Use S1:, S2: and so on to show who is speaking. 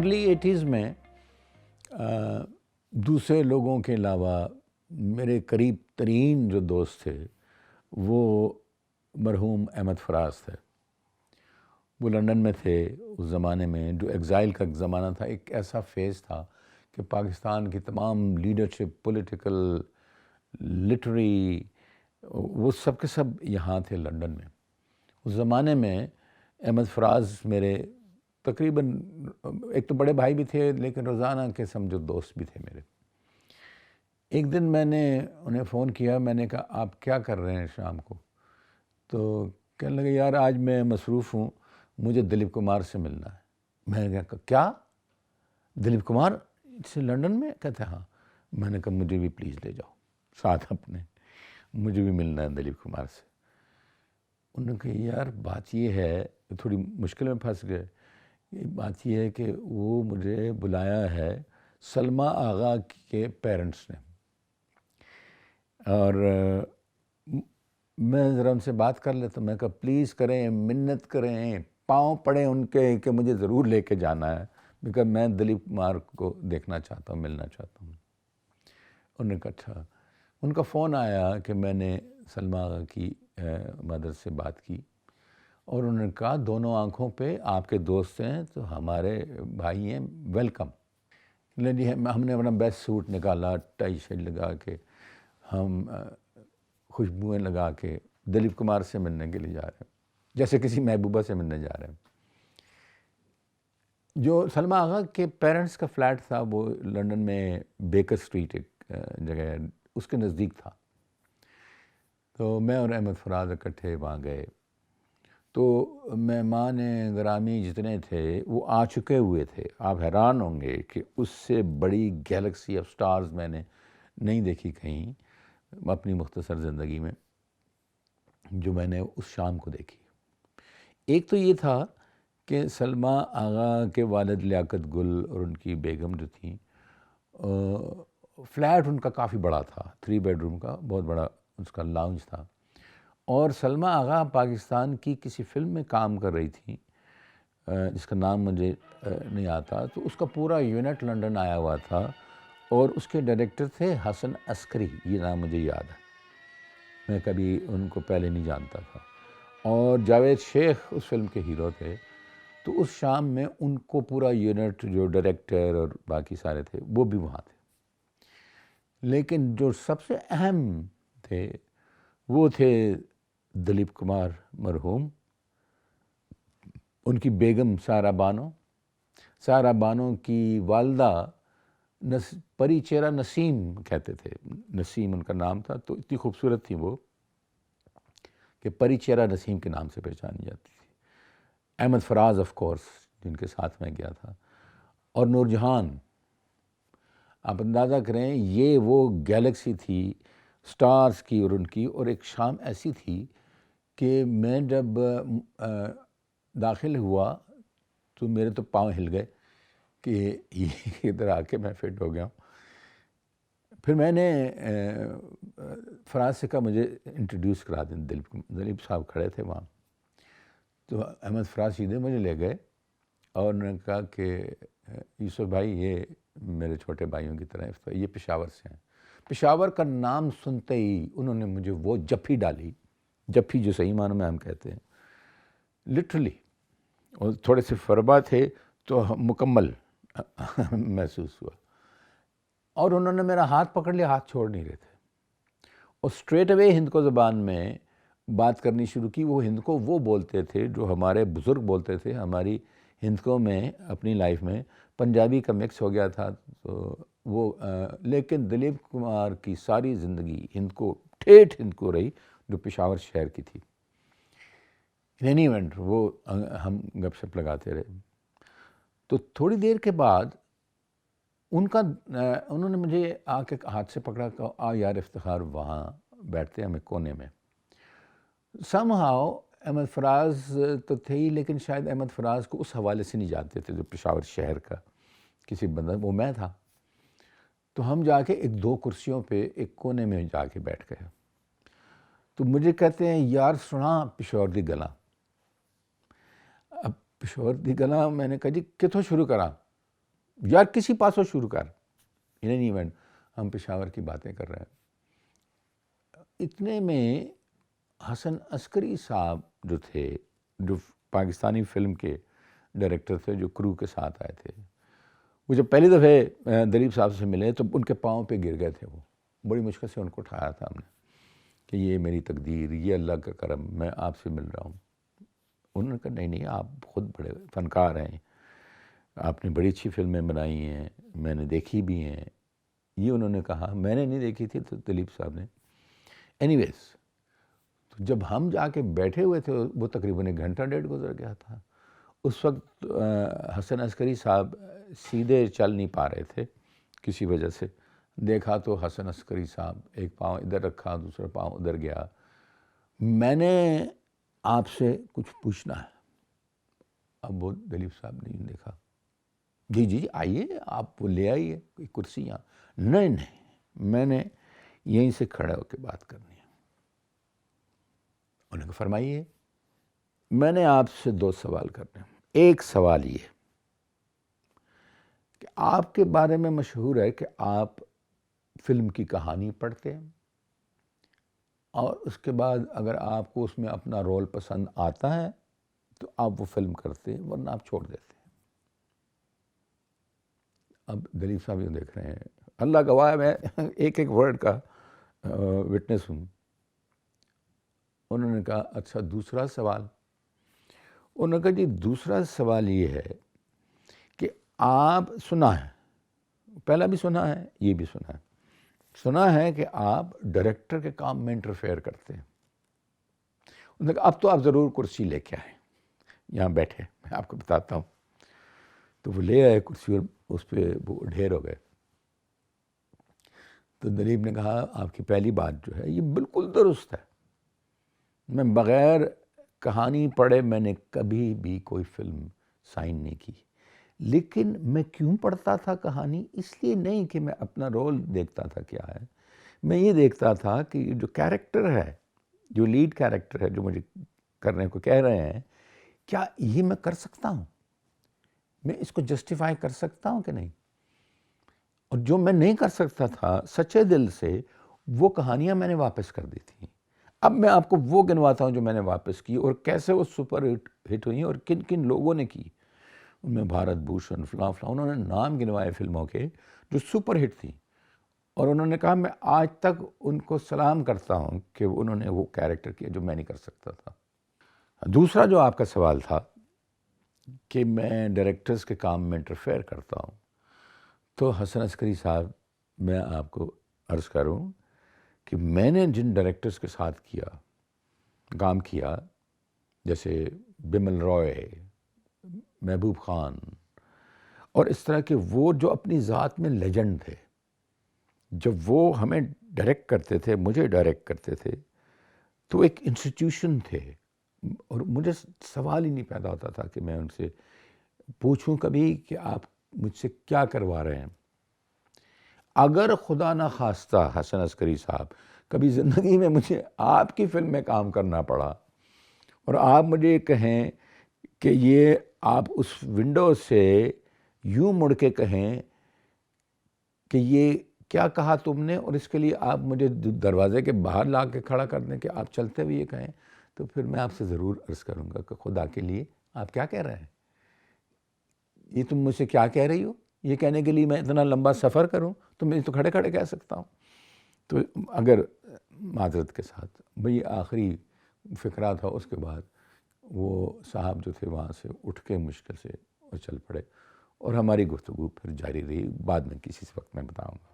S1: Early eighties میں دوسرے لوگوں کے علاوہ میرے قریب ترین جو دوست تھے وہ مرحوم احمد فراز تھے. وہ لنڈن میں تھے اس زمانے میں، جو ایگزائل کا زمانہ تھا. ایک ایسا فیز تھا کہ پاکستان کی تمام لیڈرشپ، پولیٹیکل، لٹری، وہ سب کے سب یہاں تھے لنڈن میں. اس زمانے میں احمد فراز میرے تقریباً ایک تو بڑے بھائی بھی تھے، لیکن روزانہ کے سمجھو دوست بھی تھے میرے. ایک دن میں نے انہیں فون کیا، میں نے کہا آپ کیا کر رہے ہیں شام کو؟ تو کہنے لگے یار آج میں مصروف ہوں، مجھے دلیپ کمار سے ملنا ہے. میں نے کہا کیا؟ دلیپ کمار سے لنڈن میں؟ کہتے ہاں. میں نے کہا مجھے بھی پلیز لے جاؤ ساتھ اپنے، مجھے بھی ملنا ہے دلیپ کمار سے. انہوں نے کہا یار بات یہ ہے، تھوڑی مشکل میں پھنس گئے. بات یہ ہے کہ وہ مجھے بلایا ہے سلمیٰ آغا کے پیرنٹس نے، اور میں ذرا ان سے بات کر لیتا. میں کہا پلیز کریں، منت کریں، پاؤں پڑیں ان کے کہ مجھے ضرور لے کے جانا ہے، بیکاز میں دلیپ کمار کو دیکھنا چاہتا ہوں، ملنا چاہتا ہوں. انہوں نے کہا اچھا. ان کا فون آیا کہ میں نے سلمیٰ آغا کی مدر سے بات کی، اور انہوں نے کہا دونوں آنکھوں پہ آپ کے دوست ہیں تو ہمارے بھائی ہیں، ویلکم. جی ہم نے اپنا بیسٹ سوٹ نکالا، ٹائی شرٹ لگا کے، ہم خوشبوئیں لگا کے دلیپ کمار سے ملنے کے لیے جا رہے ہیں، جیسے کسی محبوبہ سے ملنے جا رہے ہیں. جو سلمیٰ آغا کے پیرنٹس کا فلیٹ تھا وہ لنڈن میں بیکر اسٹریٹ ایک جگہ ہے، اس کے نزدیک تھا. تو میں اور احمد فراز اکٹھے وہاں گئے. تو مہمان گرامی جتنے تھے وہ آ چکے ہوئے تھے. آپ حیران ہوں گے کہ اس سے بڑی گیلیکسی آف سٹارز میں نے نہیں دیکھی کہیں اپنی مختصر زندگی میں جو میں نے اس شام کو دیکھی. ایک تو یہ تھا کہ سلمیٰ آغا کے والد لیاقت گل اور ان کی بیگم جو تھیں، فلیٹ ان کا کافی بڑا تھا، 3 بیڈ روم کا بہت بڑا اس کا لاؤنج تھا. اور سلمیٰ آغا پاکستان کی کسی فلم میں کام کر رہی تھیں جس کا نام مجھے نہیں آتا. تو اس کا پورا یونٹ لنڈن آیا ہوا تھا، اور اس کے ڈائریکٹر تھے حسن عسکری. یہ نام مجھے یاد ہے، میں کبھی ان کو پہلے نہیں جانتا تھا. اور جاوید شیخ اس فلم کے ہیرو تھے. تو اس شام میں ان کو پورا یونٹ، جو ڈائریکٹر اور باقی سارے تھے، وہ بھی وہاں تھے. لیکن جو سب سے اہم تھے وہ تھے دلیپ کمار مرحوم، ان کی بیگم سارا بانو. سارا بانو کی والدہ پری چہرہ نسیم کہتے تھے، نسیم ان کا نام تھا. تو اتنی خوبصورت تھی وہ کہ پری چہرہ نسیم کے نام سے پہچانی جاتی تھی. احمد فراز آف کورس جن کے ساتھ میں گیا تھا، اور نور جہان. آپ اندازہ کریں یہ وہ گیلیکسی تھی سٹارز کی اور ان کی. اور ایک شام ایسی تھی کہ میں جب داخل ہوا تو میرے تو پاؤں ہل گئے کہ ادھر آ کے میں فٹ ہو گیا ہوں. پھر میں نے فراز سے کہا مجھے انٹروڈیوس کرا دیں دلیپ صاحب کھڑے تھے وہاں. تو احمد فراز سیدھے مجھے لے گئے اور انہوں نے کہا کہ یوسف بھائی یہ میرے چھوٹے بھائیوں کی طرح، یہ پشاور سے ہیں. پشاور کا نام سنتے ہی انہوں نے مجھے وہ جپھی ڈالی، جپھی جو صحیح معنوں میں ہم کہتے ہیں لٹرلی، اور تھوڑے سے فربا تھے تو مکمل محسوس ہوا. اور انہوں نے میرا ہاتھ پکڑ لیا، ہاتھ چھوڑ نہیں رہے تھے، اور اسٹریٹ اوے ہندکو زبان میں بات کرنی شروع کی. وہ ہندکو وہ بولتے تھے جو ہمارے بزرگ بولتے تھے. ہماری ہندکو میں اپنی لائف میں پنجابی کا مکس ہو گیا تھا. تو وہ لیکن دلیپ کمار کی ساری زندگی ہندکو، ٹھیٹھ ہندکو رہی جو پشاور شہر کی تھی. اینی ایونٹ وہ ہم گپ شپ لگاتے رہے. تو تھوڑی دیر کے بعد انہوں نے مجھے آ کے ہاتھ سے پکڑا کہ آ یار افتخار وہاں بیٹھتے ہیں ہمیں کونے میں. سم ہاؤ احمد فراز تو تھے ہی، لیکن شاید احمد فراز کو اس حوالے سے نہیں جانتے تھے جو پشاور شہر کا کسی بندہ، وہ میں تھا. تو ہم جا کے ایک 2 کرسیوں پہ ایک کونے میں جا کے بیٹھ گئے. تو مجھے کہتے ہیں یار سنا پشاور دی گلاں. اب پشاور دی گلاں میں نے کہا جی کتوں شروع کراں؟ یار کسی پاسوں شروع کر، ان این ایونٹ ہم پشاور کی باتیں کر رہے ہیں، اتنے میں حسن عسکری صاحب جو تھے، جو پاکستانی فلم کے ڈائریکٹر تھے، جو کرو کے ساتھ آئے تھے، وہ جب پہلی دفعہ دلیپ صاحب سے ملے تو ان کے پاؤں پہ گر گئے تھے، وہ بڑی مشکل سے ان کو اٹھایا تھا ہم نے کہ یہ میری تقدیر، یہ اللہ کا کرم، میں آپ سے مل رہا ہوں۔ انہوں نے کہا نہیں آپ خود بڑے فنکار ہیں، آپ نے بڑی اچھی فلمیں بنائی ہیں، میں نے دیکھی بھی ہیں، یہ انہوں نے کہا، میں نے نہیں دیکھی تھی تو دلیپ صاحب نے۔ اینی ویز، تو جب ہم جا کے بیٹھے ہوئے تھے، وہ تقریباً 1 گھنٹہ 1.5 گزر گیا تھا۔ اس وقت حسن عسکری صاحب سیدھے چل نہیں پا رہے تھے کسی وجہ سے، دیکھا تو حسن عسکری صاحب ایک پاؤں ادھر رکھا، دوسرا پاؤں ادھر گیا۔ میں نے آپ سے کچھ پوچھنا ہے۔ اب وہ دلیپ صاحب نے دیکھا، جی آئیے، آپ وہ لے آئیے کوئی کرسی یہاں۔ نہیں میں نے یہیں سے کھڑے ہو کے بات کرنی ہے۔ انہوں نے کہا فرمائیے۔ میں نے آپ سے 2 سوال کرنے ہیں۔ ایک سوال یہ کہ آپ کے بارے میں مشہور ہے کہ آپ فلم کی کہانی پڑھتے ہیں، اور اس کے بعد اگر آپ کو اس میں اپنا رول پسند آتا ہے تو آپ وہ فلم کرتے ہیں، ورنہ آپ چھوڑ دیتے ہیں۔ اب دلیپ صاحب یہ دیکھ رہے ہیں، اللہ گواہ ہے میں ایک ورڈ کا وٹنس ہوں۔ انہوں نے کہا اچھا دوسرا سوال؟ انہوں نے کہا جی دوسرا سوال یہ ہے کہ آپ سنا ہے، پہلا بھی سنا ہے، یہ بھی سنا ہے کہ آپ ڈائریکٹر کے کام میں انٹرفیئر کرتے ہیں۔ انہوں نے کہا اب تو آپ ضرور کرسی لے کے آئیں، یہاں بیٹھے میں آپ کو بتاتا ہوں۔ تو وہ لے آئے کرسی، اور اس پہ وہ ڈھیر ہو گئے۔ تو دلیپ نے کہا آپ کی پہلی بات جو ہے یہ بالکل درست ہے، میں بغیر کہانی پڑھے میں نے کبھی بھی کوئی فلم سائن نہیں کی۔ لیکن میں کیوں پڑھتا تھا کہانی؟ اس لیے نہیں کہ میں اپنا رول دیکھتا تھا کیا ہے، میں یہ دیکھتا تھا کہ جو کیریکٹر ہے، جو لیڈ کیریکٹر ہے، جو مجھے کرنے کو کہہ رہے ہیں، کیا یہ میں کر سکتا ہوں، میں اس کو جسٹیفائی کر سکتا ہوں کہ نہیں۔ اور جو میں نہیں کر سکتا تھا سچے دل سے، وہ کہانیاں میں نے واپس کر دی تھیں۔ اب میں آپ کو وہ گنواتا ہوں جو میں نے واپس کی، اور کیسے وہ سپر ہٹ ہوئی، اور کن کن لوگوں نے کی۔ ان میں بھارت بھوشن، فلاں انہوں نے نام گنوائے فلموں کے جو سپر ہٹ تھیں، اور انہوں نے کہا میں آج تک ان کو سلام کرتا ہوں کہ انہوں نے وہ کیریکٹر کیا جو میں نہیں کر سکتا تھا۔ دوسرا جو آپ کا سوال تھا کہ میں ڈائریکٹرز کے کام میں انٹرفیئر کرتا ہوں، تو حسن عسکری صاحب میں آپ کو عرض کروں کہ میں نے جن ڈائریکٹرز کے ساتھ کام کیا، جیسے بمل رائے، محبوب خان، اور اس طرح کے وہ جو اپنی ذات میں لیجنڈ تھے، جب وہ ہمیں ڈائریکٹ کرتے تھے، مجھے ڈائریکٹ کرتے تھے، تو ایک انسٹیٹیوشن تھے، اور مجھے سوال ہی نہیں پیدا ہوتا تھا کہ میں ان سے پوچھوں کبھی کہ آپ مجھ سے کیا کروا رہے ہیں۔ اگر خدا نہ خواستہ حسن عسکری صاحب کبھی زندگی میں مجھے آپ کی فلم میں کام کرنا پڑا، اور آپ مجھے کہیں کہ یہ آپ اس ونڈو سے یوں مڑ کے کہیں کہ یہ کیا کہا تم نے، اور اس کے لیے آپ مجھے دروازے کے باہر لا کے کھڑا کر دیں کہ آپ چلتے ہوئے یہ کہیں، تو پھر میں آپ سے ضرور عرض کروں گا کہ خدا کے لیے آپ کیا کہہ رہے ہیں، یہ تم مجھ سے کیا کہہ رہی ہو، یہ کہنے کے لیے میں اتنا لمبا سفر کروں، تو میں تو کھڑے کھڑے کہہ سکتا ہوں۔ تو اگر معذرت کے ساتھ بھئی آخری فقرہ تھا، اس کے بعد وہ صاحب جو تھے وہاں سے اٹھ کے مشکل سے اور چل پڑے، اور ہماری گفتگو پھر جاری رہی، بعد میں کسی وقت میں بتاؤں گا۔